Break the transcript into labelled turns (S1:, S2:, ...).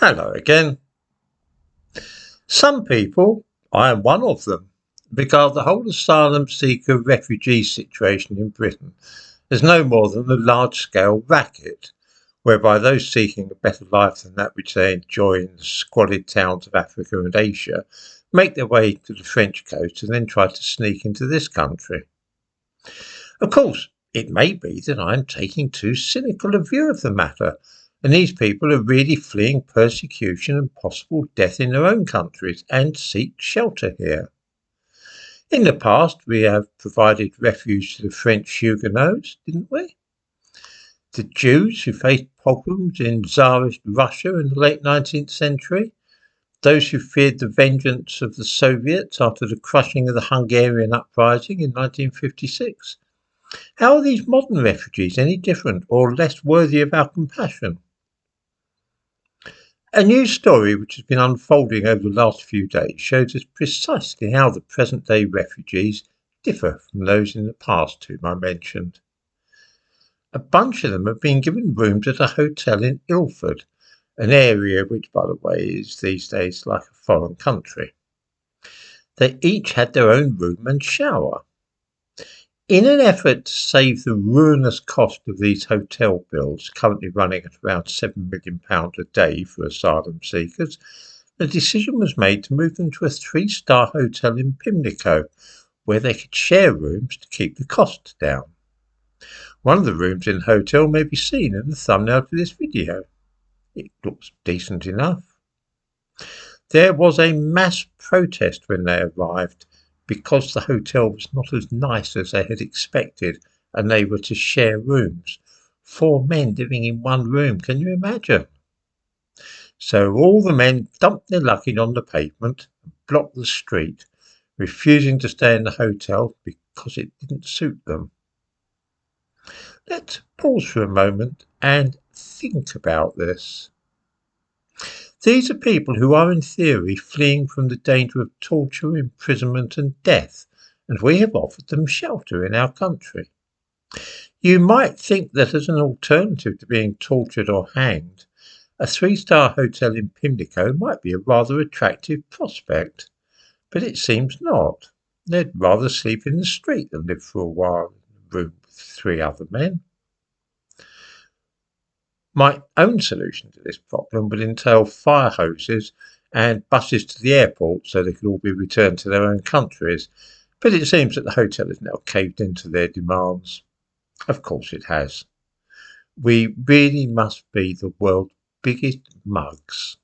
S1: Hello again. Some people, I am one of them, regard the whole asylum seeker refugee situation in Britain as no more than a large scale racket, whereby those seeking a better life than that which they enjoy in the squalid towns of Africa and Asia make their way to the French coast and then try to sneak into this country. Of course, it may be that I am taking too cynical a view of the matter, and these people are really fleeing persecution and possible death in their own countries and seek shelter here. In the past, we have provided refuge to the French Huguenots, didn't we? The Jews who faced pogroms in Tsarist Russia in the late 19th century, those who feared the vengeance of the Soviets after the crushing of the Hungarian uprising in 1956. How are these modern refugees any different or less worthy of our compassion? A news story which has been unfolding over the last few days shows us precisely how the present day refugees differ from those in the past whom I mentioned. A bunch of them have been given rooms at a hotel in Ilford, an area which, by the way, is these days like a foreign country. They each had their own room and shower. In an effort to save the ruinous cost of these hotel bills, currently running at around £7 million a day for asylum seekers, the decision was made to move them to a three-star hotel in Pimlico, where they could share rooms to keep the costs down. One of the rooms in the hotel may be seen in the thumbnail for this video. It looks decent enough. There was a mass protest when they arrived, because the hotel was not as nice as they had expected and they were to share rooms. 4 men living in one room, can you imagine? So all the men dumped their luggage on the pavement and blocked the street, refusing to stay in the hotel because it didn't suit them. Let's pause for a moment and think about this. These are people who are in theory fleeing from the danger of torture, imprisonment and death, and we have offered them shelter in our country. You might think that as an alternative to being tortured or hanged, a three-star hotel in Pimlico might be a rather attractive prospect, but it seems not. They'd rather sleep in the street than live for a while in a room with 3 other men. My own solution to this problem would entail fire hoses and buses to the airport so they could all be returned to their own countries, but it seems that the hotel has now caved into their demands. Of course it has. We really must be the world's biggest mugs.